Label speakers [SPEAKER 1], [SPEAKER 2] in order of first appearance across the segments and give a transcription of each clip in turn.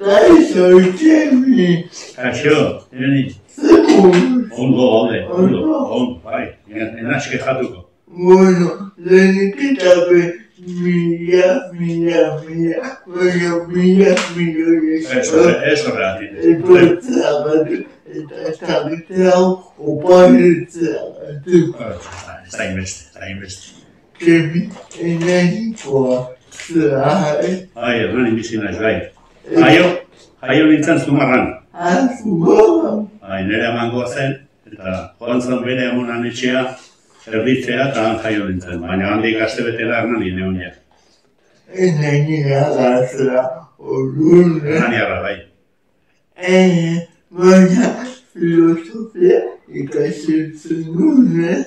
[SPEAKER 1] Kaixo, Txemi.
[SPEAKER 2] Kaixo, Txemi. Ondo, bai, enaske jatuko.
[SPEAKER 1] Bueno, lehenik eta mila.
[SPEAKER 2] Ez horregatik.
[SPEAKER 1] Etortzea bat, eta zabitzea oparitzea bat.
[SPEAKER 2] Ez da inbeste.
[SPEAKER 1] Txemi, enagikoa zera,
[SPEAKER 2] Bai, erran inbizina ez bai. Jaio nintzen Zumarran.
[SPEAKER 1] Zumarran.
[SPEAKER 2] Bai, nire amangoa zen, eta joan zen bere egunan etxea, erditzea eta han jaio nintzen. Baina handik aste betela ernan ineuniak.
[SPEAKER 1] Enagina zera, orduan.
[SPEAKER 2] Erraniarra, bai.
[SPEAKER 1] Baina filosofia ikasetzen nuen, ez?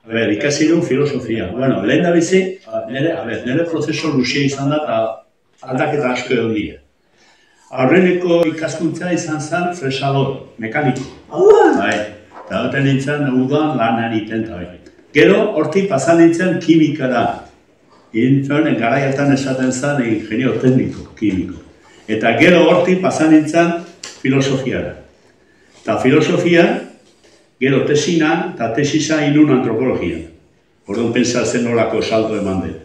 [SPEAKER 2] Ikasi duen filosofia. Bueno, lehen da bizi, nire prozeso luxia izan da eta aldaketa asko egon dira. Aurreneko ikaskuntza izan zen fresador, mekaniko. Bai, eta duten nintzen udan lanan iten eta bai. Gero, hortik pasan nintzen kimikara. Garaiatan esaten zen ingenio tekniko, kimiko. Eta gero hortik pasan nintzen filosofiara. Eta filosofia, gero tesina eta tesisa inun antropologia. Orduan pentsatzen nolako salto eman dut.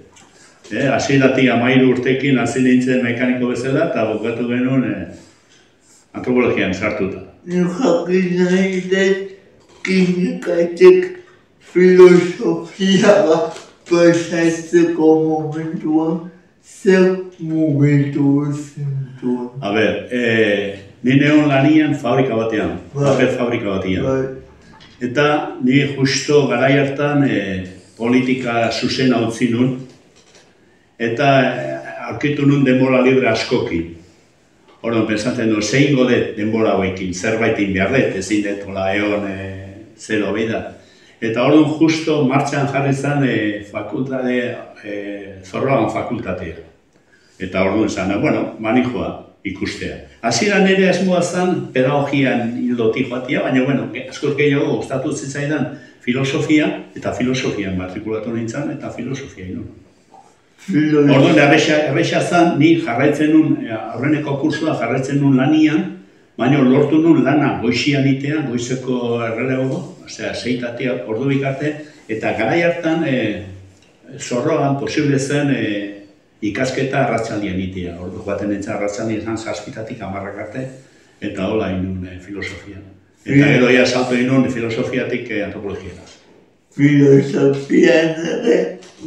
[SPEAKER 2] Hasieratik 13 urtekin hasi nintzen mekaniko bezala eta bukatu genuen antropologian sartuta.
[SPEAKER 1] Ni jakin nahi dut kimikatik filosofiara pasatzeko momentuan zer mugitu zintuen.
[SPEAKER 2] Ni neon lanian fabrika batean, paper fabrika batean. Eta ni justo garai hartan politika zuzena utzi nun, eta aurkitu nun denbora libre askokin. Orduan, pensatzen du, zein godet denbora hauekin, zerbaitin behar dut, ezin dut egon zero bida. Eta orduan justo martxan jarri zen Zorroagan fakultatea. Eta orduan zen, bueno, manijoa ikustea. Hasieran ere asmoa zen pedagogian hildotik joatia, baina, bueno, askoz gehiago gustatu zitzaidan filosofia, eta filosofian matrikulatu nintzen, eta filosofia inun. Orduan, erresa zen, ni jarraitzen nun, aurreneko kursua jarraitzen nun lanian, baina lortu nun lana goizian itea, goizeko errelego, osea, seitatea ordu bikarte, eta garai hartan Zorroan posible zen ikasketa arratsaldian itea. Ordu joaten nintzen arratsaldian izan 7-tik 10 arte, eta hola inun filosofia. Eta gero ja salto inun filosofiatik antropologiara.
[SPEAKER 1] Filosofian ere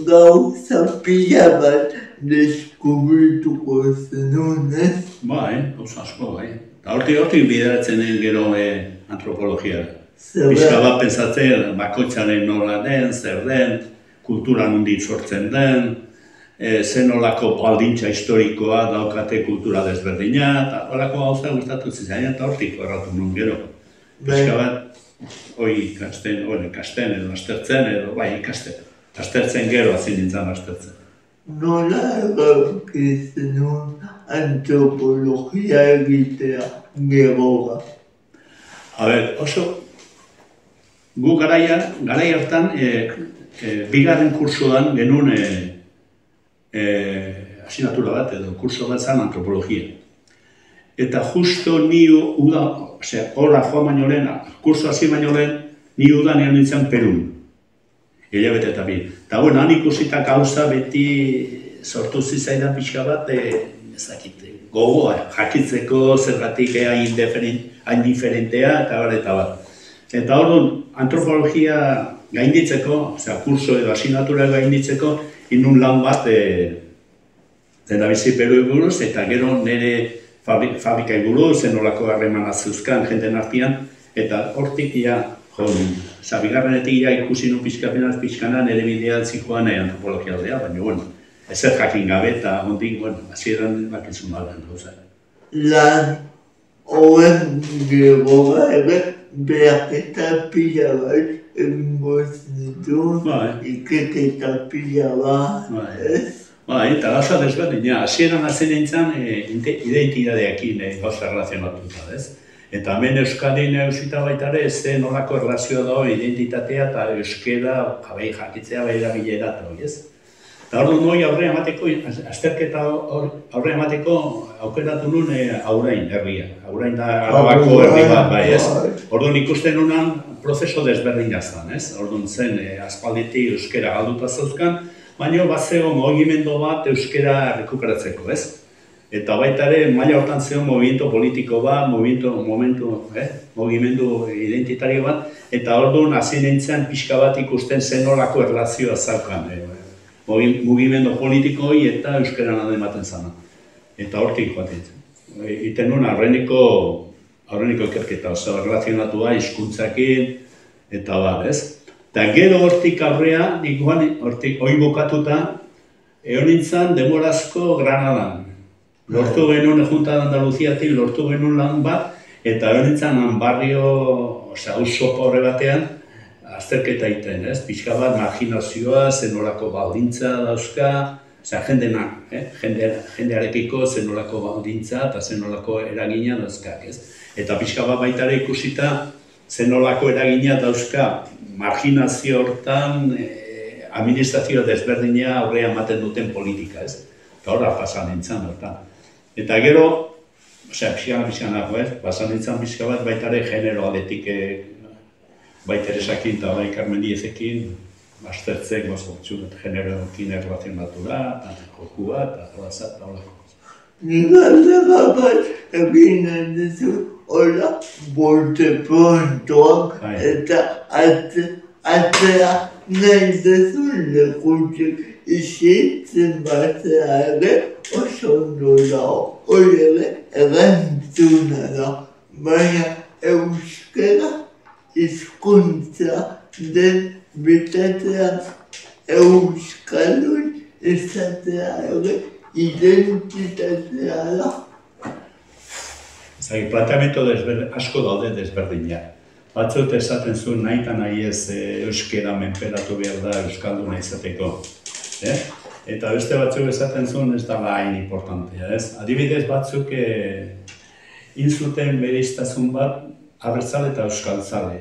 [SPEAKER 1] gauza pila bat deskubrituko zenun, ez?
[SPEAKER 2] Bai, gauza asko, bai. Eta hortik bideratzen gero antropologiara. Pixka bat pentsatzen bakoitzaren nola den, zer den, kultura nondik sortzen den, zenolako baldintza historikoa daukate kultura desberdina, eta horako gauza gustatu zitzaidan, eta hortik erratu nun gero. Pixka bat, ikasten edo aztertzen edo, bai, ikasten. Aztertzen gero hazin nintzen aztertzen.
[SPEAKER 1] Nola egakitzen nun antropologia egitea geroa?
[SPEAKER 2] Gu garai hartan, bigarren kursoan genuen asignatura bat edo kurso bat zen antropologia. Eta justo ni horra joan baino lehen, kurso hasi baino lehen, ni udan egon nintzen Perun. Hilabete eta bi. Eta bueno, han ikusita gauza beti sortu zitzaidan pixka bat, gogoa, jakitzeko zergatik hain diferentea eta bat. Eta orduan, antropologia gainditzeko, kurso edo asignatura gainditzeko, inun lan bat dena bizi Peru buruz, eta gero nire fabrika buruz, zenolako harremana zeuzkan jenten artean, eta hortik bigarrenetik ikusi nun pixkana nire bidea zikoan antropologia aldea, baina, bueno, ezer jakin gabe eta hondik, bueno, hasieran bakizun baden gauza.
[SPEAKER 1] Lan horren geroa ere behaketa pila bat egingo zinituen, ikeketa pila bat, ez?
[SPEAKER 2] Eta gauza desberdina, hasieran hazen nintzen identitateakin gauza relazionatuta, ez? Eta hemen Euskadin eusita baita ere, ez nolako erlazioa dago identitatea eta euskera jakitzea behira bilera eta hori, ez? Eta hor dut aurre emateko, azterketa aurre emateko aukeratu nuen Aurain herria. Aurain da Arabako herri bat, bai ez. Orduan ikusten nunan prozeso desberdina zen, ez? Orduan zen aspalditik euskera galduta zeuzkan, baina bat zegoen mugimendu bat euskera rekuperatzeko, ez? Eta baita ere, maila hortan zegoen movimiento politiko bat, mugimendu identitario bat, eta orduan hasi nintzen pixka bat ikusten zenolako erlazioa zaukan. Mugimendu politikoi eta euskeran ematen zana. Eta hortik joaten zen. Iten nuen aurreniko ikerketa, oso relazionatua hizkuntzakin eta bat, ez? Eta gero hortik aurrea, nik hortik hori bukatuta, egon nintzen demorazko Granadan. Lortu genuen Junta de Andaluziatik, lortu genuen lan bat, eta egon nintzen barrio, auzo pobre batean, azterketa egiten, ez? Pixka bat marginazioa, zenolako baldintza dauzka, jendearekiko zenolako baldintza eta zenolako eragina dauzkak, ez? Eta pixka bat baita ere ikusita zenolako eragina dauzka marginazio hortan administrazio desberdina aurrea ematen duten politika, ez? Eta horra pasan nintzen hortan. Eta gero, pixkanago, ez? Pasan nintzen pixka bat baita ere genero aldetik bai Teresakin eta bai Carmen Diezekin, aztertzek gozortzut generoekin erlazionatu da, joku bat, jolazat eta holako.
[SPEAKER 1] Nik aldera bat eginen dizu, hola, bolte prontoak eta atzera nahi dezun lekutik izitzen batzea ere oso ondo dago, hori ere erantzuna da, baina euskera hizkuntza den bitatean euskaldun izatea ere identitatea da.
[SPEAKER 2] Zagi, planteamiento asko daude desberdinak. Batzut esaten zuen nahi eta nahi ez euskera menperatu behar da euskalduna izateko. Eta beste batzuk esaten zuen ez da hain importantea. Adibidez batzuk inzuten bereiztasun bat abertzale eta euskaltzale.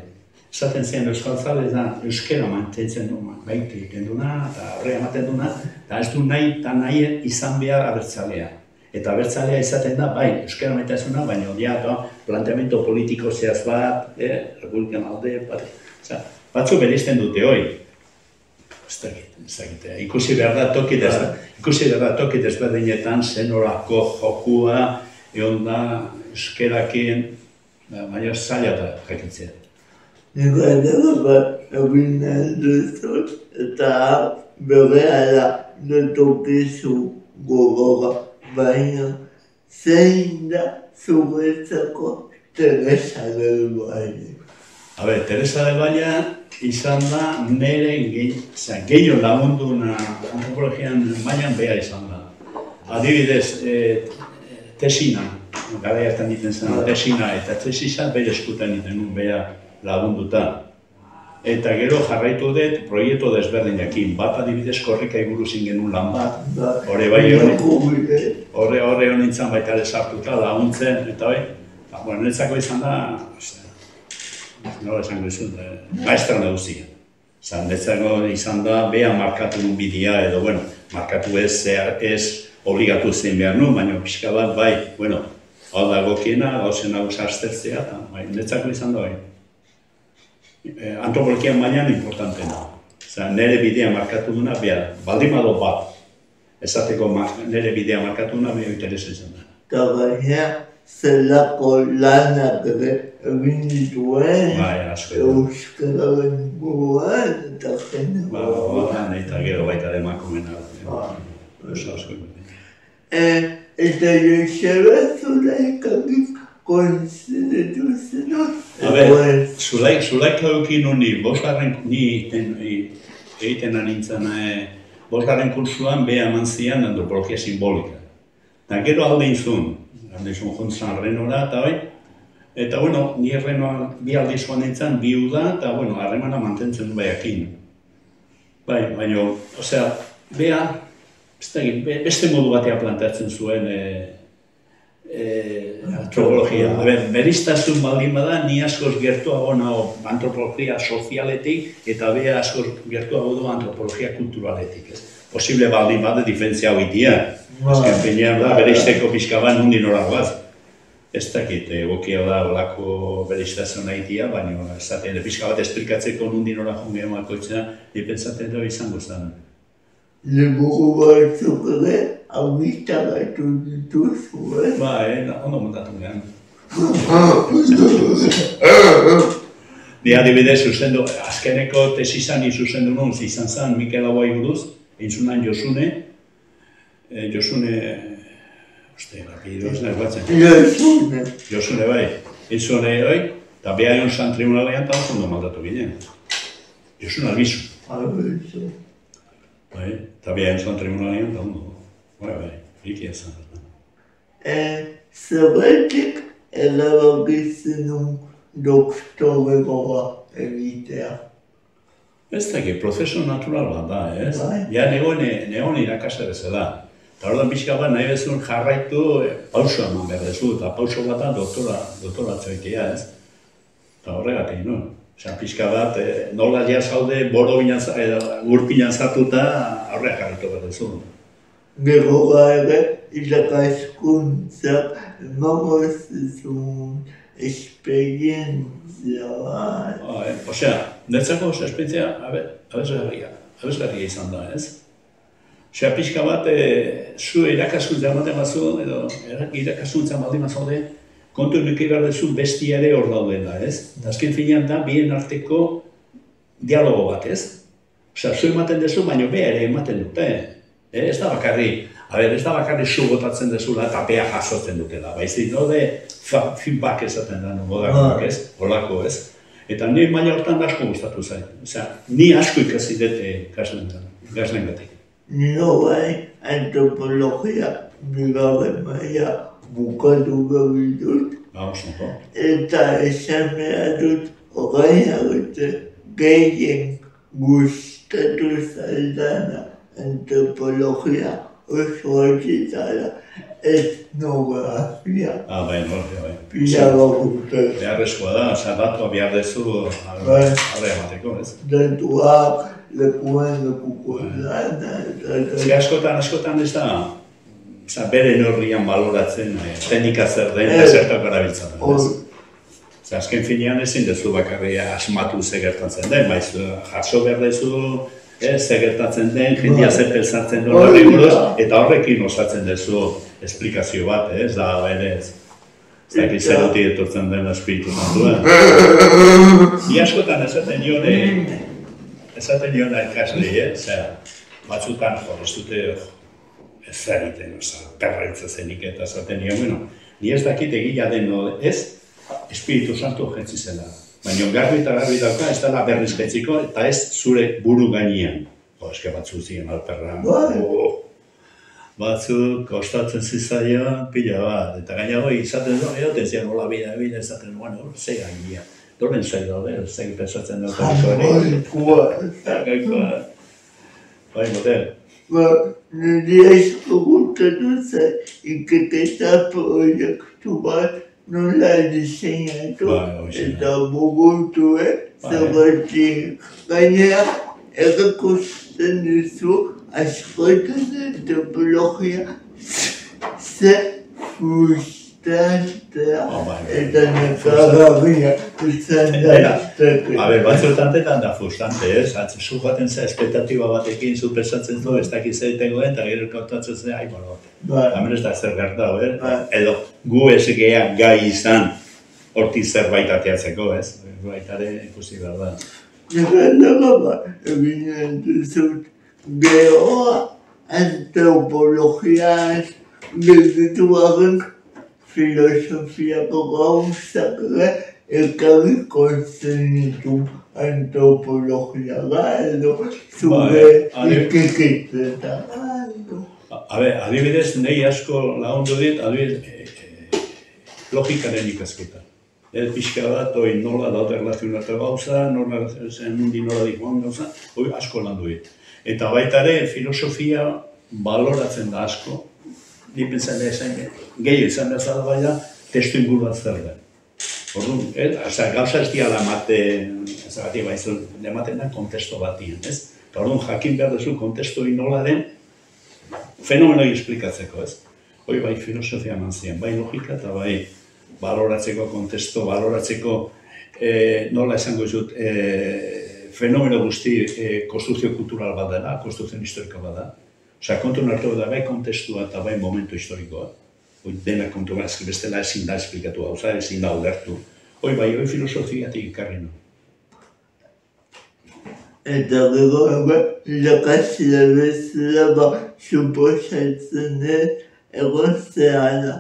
[SPEAKER 2] Esaten zen euskaltzale da euskera mantentzen du, baita egiten duna, eta horre ematen duna, eta ez du nahi eta nahi izan behar abertzalea. Eta abertzalea izaten da, bai, euskera maitasuna, baina odia planteamiento politiko zehaz bat, republikan alde, batzuk bereizten dute hori. Ikusi behar da toki desberdinetan zenolako jokua egon da euskerakin, baina zaila da jakitzea.
[SPEAKER 1] Nik aldera bat eginen duzut eta berehala notokizu gogora, baina zein da zuretzako Teresa del Valle.
[SPEAKER 2] Teresa del Valle izan da nire gehiago lagunduna antropologian mailan beha izan da. Adibidez, tesina, gara hartan egiten zen tesina eta tesisa bere eskutan egiten nuen beha lagunduta. Eta gero jarraitu dut proiektu desberdinekin. Bat adibidez korrikai buruz genuen lan bat. Horre bai honintzen baita ere sartuta laguntzen, eta bai. Niretzako izan da, nola esango izan, maestra naguzia. Niretzako izan da, beha markatu nuen bidea edo, markatu ez obligatu zein behar nuen, baina pixka bat bai, hau dagokiena, gauzen nagoz aztertzea, eta niretzako izan da bai. Antropologian mailan importantena. Nire bidea markatu duna, baldin bado bat. Esateko nire bidea markatu duna, beha interesa izan da.
[SPEAKER 1] Eta baina, zelako lanak ere egin dituen, euskararen buruan eta generoan.
[SPEAKER 2] Eta gero baita demakumena.
[SPEAKER 1] Eta Joseba Zulaikakik konsidetu zenut.
[SPEAKER 2] Zulaika eukin honi, ni egiten nintzen bosgarren kursuan beha eman zian antropologia simbolika. Eta gero alde izun juntzan Renora eta bai. Eta ni Renoa bi alde izan nintzen, bi uda eta harremana mantentzen du baiakin. Baina, beha beste modu batea planteatzen zuen antropologia. Beriztasun baldin bada, ni askoz gertuago nago antropologia sozialetik eta beha askoz gertuago du antropologia kulturaletik. posible baldin bat diferentzia hoitia. Azken finean da, bere izteko pixka bat nundi noragoaz. Ez dakit, egokia da olako bere iztazioa nahitia, baina esaten pixka bat esplikatzeko nundi nora jongea makoitzena, pentsatzen da izango zen.
[SPEAKER 1] Liburu batzuk ere, abitagatu dituzu,
[SPEAKER 2] Ondo montatu gehan. Ni adibidez zuzendu, azkeneko tesizani zuzendu nuen, izan zen Mikel Aguai buruz, entzunan Josune, apellidoz nahi batzen. Josune bai, entzune hori, eta beha zan tribunalean eta ondo maldatu ginen. Josune Albizu.
[SPEAKER 1] Albizu.
[SPEAKER 2] Eta beha zan tribunalean eta ondo. Bai, ikia zan.
[SPEAKER 1] Zerretik erabakitzen nun doktoregoa egitea.
[SPEAKER 2] Ez dakit, prozesu natural bat da, ez? Ja, negon irakasle bezala. Eta orduan pixka bat nahi bezun jarraitu pausoa eman behar dezu, eta pauso bat da doktoratzoitea, ez? Eta horregatik, no? Osa, pixka bat, nola ja zaude, gurpinan zartuta aurreak jarraitu behar dezu.
[SPEAKER 1] Gero ere, irakaskuntzak emango zizun esperientzia bat.
[SPEAKER 2] Osea, netzako esperientzia abesgarria izan da, ez? Osea, pixka bat, zu irakaskuntza ematen bazu, edo irakaskuntza baldin bazaude, kontu nuke behar dezu bestia ere hor daudela, ez? Azken finean da, bien arteko dialogo bat, ez? Osea, zu ematen dezu, baina beha ere ematen dute. Ez da bakarri zu botatzen dezula eta beha jasotzen dutela. Baizik, feedback esaten da, modernoak ez, holako ez. Eta ni maila hortan asko gustatu zain. Osea, ni asko ikasi dute ikasleen gatik.
[SPEAKER 1] Nio bai, antropologia bigarren maila bukatu gabe dut. Eta esan behar dut orain arte gehien gustatu zaidana antropologia oso horietara etnografia.
[SPEAKER 2] Bai.
[SPEAKER 1] Pila gute.
[SPEAKER 2] Beharrezkoa da, datua behar dezu aurre emateko, ez?
[SPEAKER 1] Datuak, lekuko lana.
[SPEAKER 2] Askotan ez da, bere neurrian baloratzen teknika zer den eta zertako erabiltzen. Azken finean ezin dezu bakarri asmatu ze gertatzen den, baiz jaso behar dezu ze gertatzen den, jendia zer pensatzen duen horri buruz, eta horrekin osatzen dezu esplikazio bat, ez da berez. Ez dakit zerutik etortzen den espiritu zantuen. Ni askotan esaten nion ikaslei, batzutan ez dute ez egiten, perra itzazenik eta esaten nion, ni ez dakit egia den ez, espiritu santu jetzi zela. Baina garbi dauka, ez dela berriz jetziko eta ez zure buru gainean. Eske batzu ziren alperra. Batzuk kostatzen zizaion pila bat. Eta gainago izaten duen, edoten ziren hola bida, izaten duen, ze gainean. Doren zei daude, zei pensatzen dut. Jamoikoa. Bai, motel.
[SPEAKER 1] Nire asko gustatu zen ikerketa proiektu bat nola diseinatu eta burutu zergatik. Gainera, erakusten duzu askotan antropologia frustrantea eta nekagarria izan daiteke.
[SPEAKER 2] Batzuetan da frustrante, ez? Zu baten za espektatiba batekin, zu pensatzen du, ez dakit zeitegoen, eta gero kontatzen zen, hemen ez da zer gertau, edo gu ez geha gai izan hortik zerbait ateatzeko, ez? Baitare ikusi behar da.
[SPEAKER 1] Gero eginen duzut gehoa antropologiaz geldituaren filosofiako gauzak ekarriko zenitu antropologia edo zure ikerketetan.
[SPEAKER 2] Adibidez, nahi asko lagundu dit, logikaren ikasketa. Pixka bat, nola daude relazionatu gauza, nundi nola dikoan gauza, asko landu dit. Eta baita ere, filosofia baloratzen da asko, ni pentsan da esan, gehiago izan bezala baina, testu inguru bat zer da. Gauza ez diala ematen, ematen da kontesto batien, ez? Eta orduan jakin behar duzu kontestu hori nola den, fenomenoi esplikatzeko, ez? Hoi bai filosofia eman ziren, bai logika eta bai baloratzeko kontestu, baloratzeko nola esango dut, fenomeno guzti konstrukzio kultural bat dela, konstrukzio historiko bat da. Osea, kontu hartu da bai kontestua eta bai momentu historikoa. Hoi dena kontu bat, bestela ezin da esplikatu hau, ezin da ulertu. Hoi bai, hoi filosofiatik ikarri nu.
[SPEAKER 1] Eta gero, lokazioa bezala suposatzen dut, egon zehara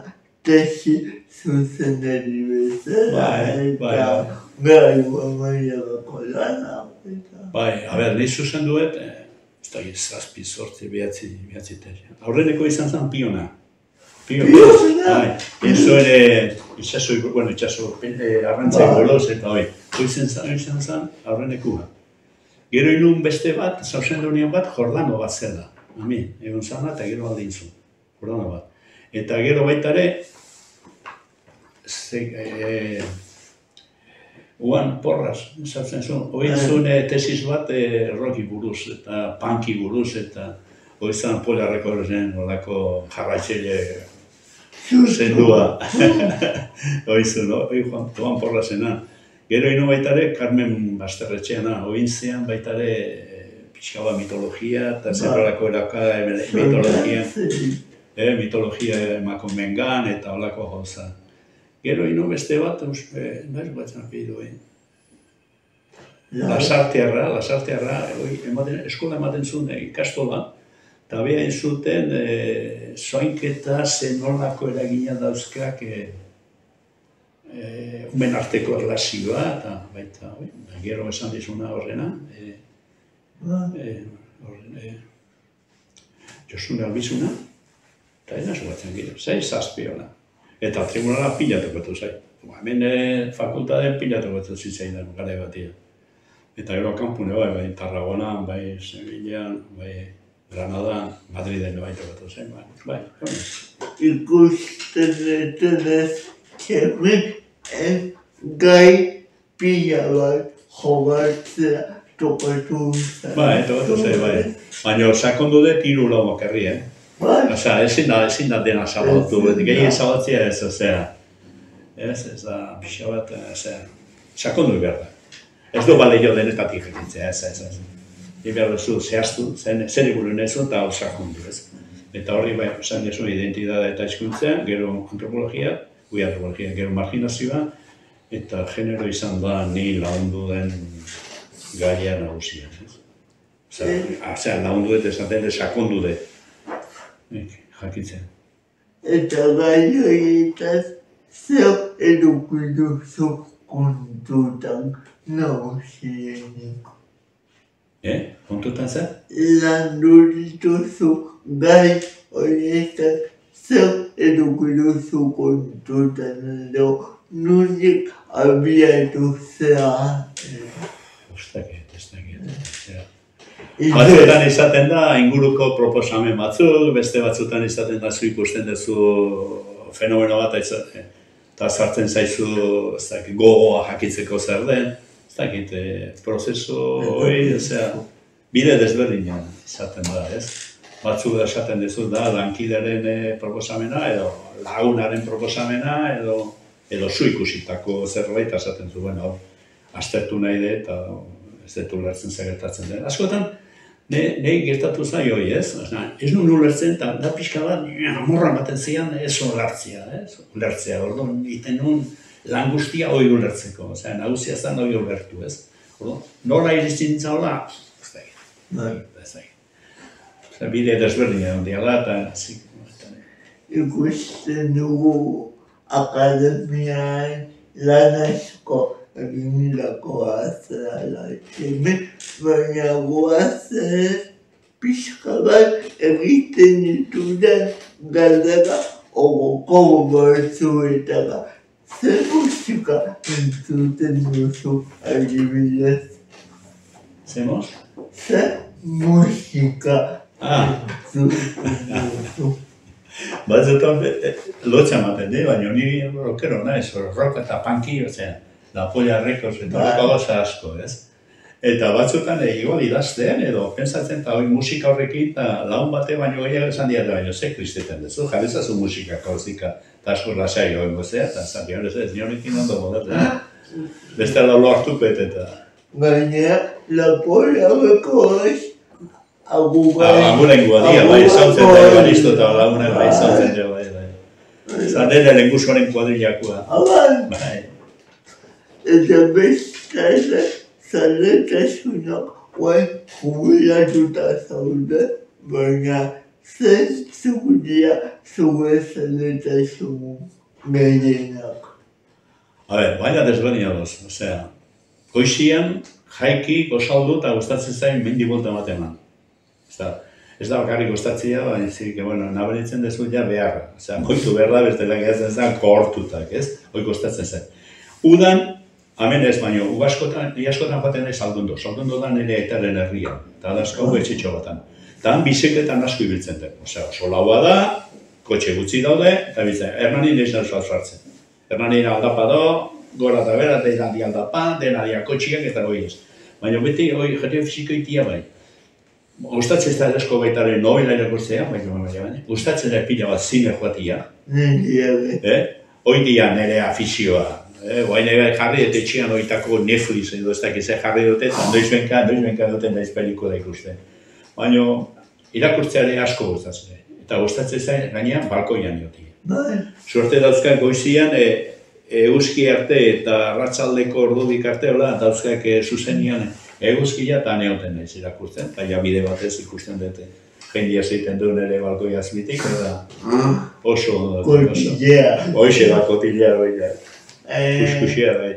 [SPEAKER 1] tesi zuzenari bezala, eta gaiua mailagako lana.
[SPEAKER 2] Bai, nahi zuzen duet, ez da zazpi, zortzi, behatzi tesi. Aurreneko izan zen piona. Piona? Eso ere, itxaso, arrantzai boloz eta hoi. Izan zen aurrenekua. Gero inun beste bat, zauzendu bat, Jordano bat zela. Ami, egon zana eta gero aldin zu. Jordano bat. Eta gero baita ere, Juan Porras, zautzen zuen, hoi zuen tesis bat roki buruz eta punki buruz eta hoi zan Polarreko zen olako jarraitzaile zendua. Hoi zuen, hoi Juan Porrasena. Gero ino baita ere, Carmen Basterretxeana, hoi zean baita ere pixkaba mitologia eta zerralako eraka mitologia emakumengan eta holako gauza. Gero ino beste bat, nahi batzen apidu, Lasartearra, eskola ematen zuen ikastola, eta beha zuten soinketa zenolako eragina dauzkak umen arteko erlazioa, eta baita, gero esan dizuna horrena, Josune Albizuna, eta enazu batzen gero, zazpiona. Eta tribunala pilatuko etu zai. Hemen fakultateen pilatuko etu zitzaidan gara batia. Eta gero kanpune bai, Tarragonan, bai Sevillan, bai Granadan, Madriden bai tokatu zen, bai.
[SPEAKER 1] Ikusten dutenez, hemen gai pila bat jogatzea tokatu zen.
[SPEAKER 2] Bai, tokatu zen, bai. Baina sakondu dut 3 lau makarri, Osea, ezin da dena zabaltu, gehien zabaltzea ez, ez da pixa bat, sakondu behar da. Ez du balio denetatik jakitzea, ez. Behar duzu zehaztu, zer eguruen ez eta sakondu, ez. Eta horri bai, esan dezu identidade eta hizkuntzea, gero antropologia, gero marginazioa, eta genero izan da ni lagundu den gaia nagusia, ez. Osea, lagundu dut esaten sakondu dut. Jakitzen.
[SPEAKER 1] Eta gai horietaz, zer eduki duzu kontutan nagusienik.
[SPEAKER 2] Kontutan zer?
[SPEAKER 1] Landu dituzu gai horietaz, zer eduki duzu kontutan edo nundik abiatu zera.
[SPEAKER 2] Ez dakit. Batzuetan izaten da, inguruko proposamen batzuk, beste batzuetan izaten da zu ikusten duzu fenomeno bat eta sartzen zaizu gogoa jakitzeko zer den. Ez dakit, prozesu hori, bide desberdinean izaten da, ez? Batzuk esaten duzu da, lankideren proposamena edo lagunaren proposamena edo zu ikusitako zerbait esaten zu, aztertu nahi dut eta ez dut ulertzen gertatzen den. Askotan, nahi gertatu zai hori, ez? Ez nuen ulertzen eta da pixka bat amorra ematen zian ez ulertzea, orduan iten nuen lan guztia hori ulertzeko, nagusia zen hori ulertu, ez? Nola irizten zaula? Ez da. Bide desberdina hondiala eta
[SPEAKER 1] ikusten dugu akademian lan asko egindako azala hemen, baina goazen pixka bat egiten ditudan galdera ogoko batzuetara. Zer musika entzuten duzu adibidez?
[SPEAKER 2] Zemos?
[SPEAKER 1] Zer musika entzuten duzu?
[SPEAKER 2] Batzutan lotxa ematen di, baina niri rockero naiz, rock eta punki, da Polla Records eta horreko gauza asko, ez? Eta batzutan igual idazten edo pentsatzen eta hori musika horrekin eta lagun bate baino gehiago esan diate baino ze kristeten dezu, jarri zazu musika kauzika eta asko lasai goen gozea eta zan dian ez niorekin ondo modatzen. Beste lo hartu peteta.
[SPEAKER 1] Baina, laporabeko ez,
[SPEAKER 2] Agurengoa dia, bai, zautzen da Evaristo eta lagunak bai, zautzen da bai. Zan nire lengusoren kuadrilakoa. Bai.
[SPEAKER 1] Eta beste zaletasunak guain jubilatuta zaude, baina zentzuk dira zure zaletasun gehienak.
[SPEAKER 2] A ber, baina desberdina doz, osea, goizian, jaiki, gozaldu eta gustatzen zain mendi bolta ematen. Ez da bakarrik gustatzea, baina zik, bueno, nabaritzen dezu ja beharra. Osea, moitu behar da, bestela gehatzen zen kohortutak, ez? Hoi gustatzen zen. Udan, hemen ez baino, iaskotan joaten nahi Saldundo. Saldundo da nire aitaren herrian, eta da asko etxitxo batan. Eta han bizikletan asko ibiltzen den. Osea, oso laua da, kotxe gutxi daude, eta biltzen, Hernanin ez da sartzen. Hernanin aldapa do, gora eta bera, denari aldapa, denari kotxiak eta goi ez. Baina beti, jete fiziko itia bai. Gustatzen ez da asko baitaren novela irakurtzea, baina gustatzen da pila bat zine joatia. Hoi dia nire afizioa. Guain jarri eta etxean oitako Netflix edo ez dakiz jarri dute, eta noiz duten naiz pelikula ikusten. Baina irakurtzeare asko gustatzen. Eta gustatzen zen gainean balkoian jotia. Suerte dauzkak goizian, eguzki arte eta arratsaldeko ordubik arte, dauzkak zuzenian eguzkia eta neoten naiz irakurtzen, eta ja bide batez ikusten dute. Jendia zeiten duen ere balkoi azbitik, eta oso...
[SPEAKER 1] Kotillea.
[SPEAKER 2] Hoxe da, kotillea baina. Kuskusia bai.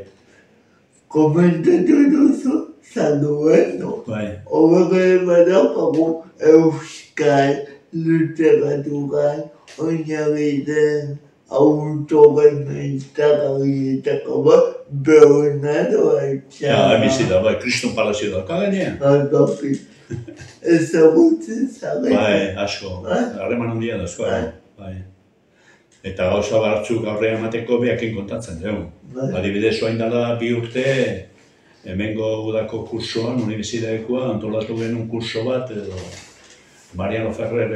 [SPEAKER 1] Komentatu duzu, Salduendo.
[SPEAKER 2] Bai.
[SPEAKER 1] Horrek badaukagu euskal literaturan oinarritzen autoren mentagarrietako bat Bernardo Altxaga.
[SPEAKER 2] Ja, bizita, bai, Kriston Palazio dauka gainean.
[SPEAKER 1] Aldapi. Ezagutzen zaren.
[SPEAKER 2] Bai, asko. Harreman handia da, bai. Eta gauza batzuk aurrea emateko behakin kontatzen dugu. Adibidez, oain dela 2 urte, hemengo udako kursoan, unibertsitatekoa, antolatu genuen kurso bat, edo Mariano Ferrer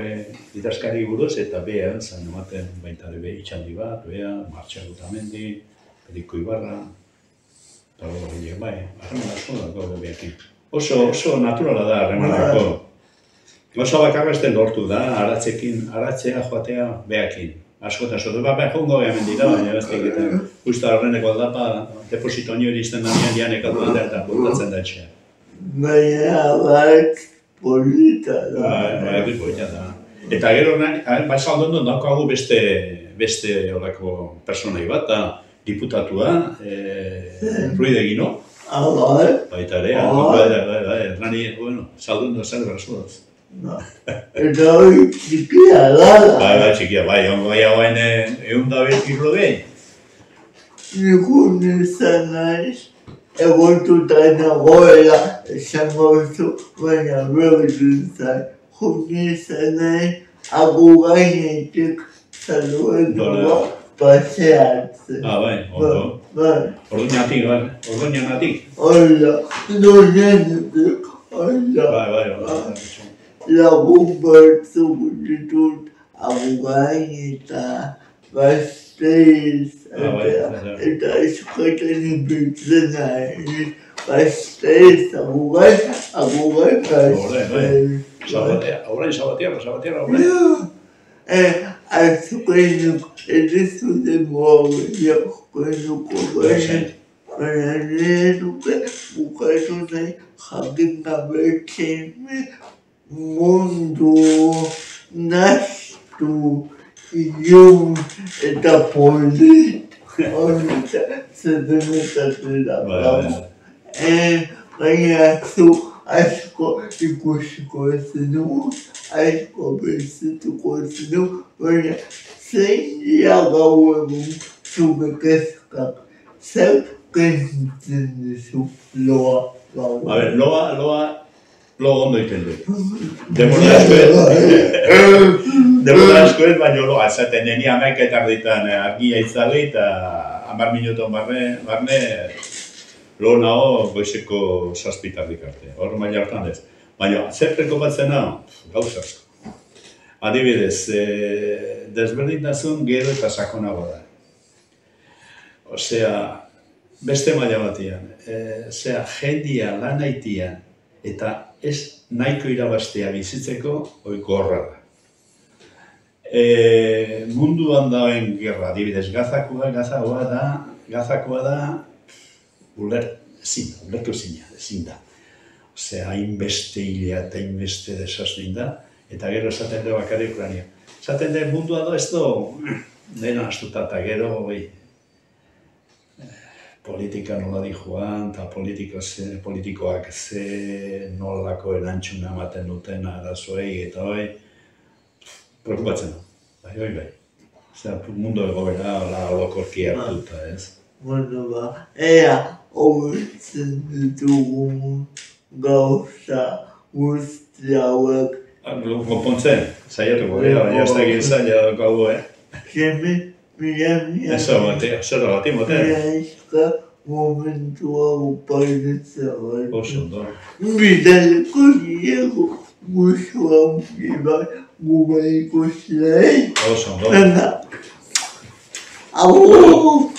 [SPEAKER 2] idazkari buruz, eta beha, zan ematen baita ere itxaldi bat, beha, Martxal Utamendi, Periko Ibarra, eta hori, bai, harreman asko dago behakin. Oso naturala da harremanako. Gauza bakarra ez den lortu da, aratzea joatea behakin. Askotan sotu bat behar jongo hemen dira, baina ez egiten. Justa horreneko aldapa, deposito nio iristen danean janek alduan da eta bultatzen da etxea.
[SPEAKER 1] Baina bat polita da.
[SPEAKER 2] Bai, polita da. Eta gero, bai Saldundo daukagu beste horako personai bat, diputatua, Ruidegino.
[SPEAKER 1] Bai.
[SPEAKER 2] Baita ere, Hernani, Saldundo zer berasuaz.
[SPEAKER 1] Eta hori txikia da.
[SPEAKER 2] Bai, txikia, bai, ongo gaiagoen egun da behirkirlo behin.
[SPEAKER 1] Nikun izan naiz, egotuta nagoela esango zu, baina berdin zai. Jun izan naiz, agu gainetik Salduendoa paseatzen.
[SPEAKER 2] Bai, ondo. Orduñanatik.
[SPEAKER 1] Hola, Orduñanatik, hola.
[SPEAKER 2] Bai.
[SPEAKER 1] Lagun batzuk ditut agugain eta Gasteiz eta eskotan ibiltzen nahi. Gasteiz, agugain Gasteiz.
[SPEAKER 2] Horrein Sabatiarra.
[SPEAKER 1] Azukenuk edizuten moabiakukenuko baina nire duke bukatu nahi jakin gabetzen mundu nastu ilun eta polit zedenetatzen da. Baina asko ikusiko zenu, asko bezituko zenu, baina zein dira gau egun zure kezkak, zer kentzen duzu loa gau.
[SPEAKER 2] Lo ondo iten du. Demora asko ez, baina loa, esaten neni 11 argitan argia itzali eta 10 minuton barne lo nago goizeko 7 arte. Hor maila hartan ez. Baina, zer preokupatzen hau? Gauza asko. Adibidez, desberdintasun gero eta sakonago da. Osea, beste maila batian, jendia lan haitian eta ez nahiko irabaztea bizitzeko oiko horra da. Munduan dauen gerra, adibidez, gazakoa da, ulertu ezin da. Osea, hainbeste hilea eta hainbeste desastin da, eta gero esaten du bakarrik Ukraina. Esaten du mundua ez dena astuta eta gero politika nola di joan, eta politikoak ze nolako erantzuna ematen duten arazoei eta preokupatzen du. Bai. Osea, mundu egoera orokorki hartuta, ez?
[SPEAKER 1] Bueno, ea hobetzen ditugun gauza guzti hauek.
[SPEAKER 2] Konpontzen, saiatuko gara, baina ez da egin zaila dugu,
[SPEAKER 1] Zeme, mila.
[SPEAKER 2] Eso, zer bati, motea.
[SPEAKER 1] Mila momentu hau paidetzea bat.
[SPEAKER 2] Oso, ondo.
[SPEAKER 1] Bidaleko diego, guzu hauki bat, gubaiko zilei.
[SPEAKER 2] Oso, ondo.
[SPEAKER 1] Hau!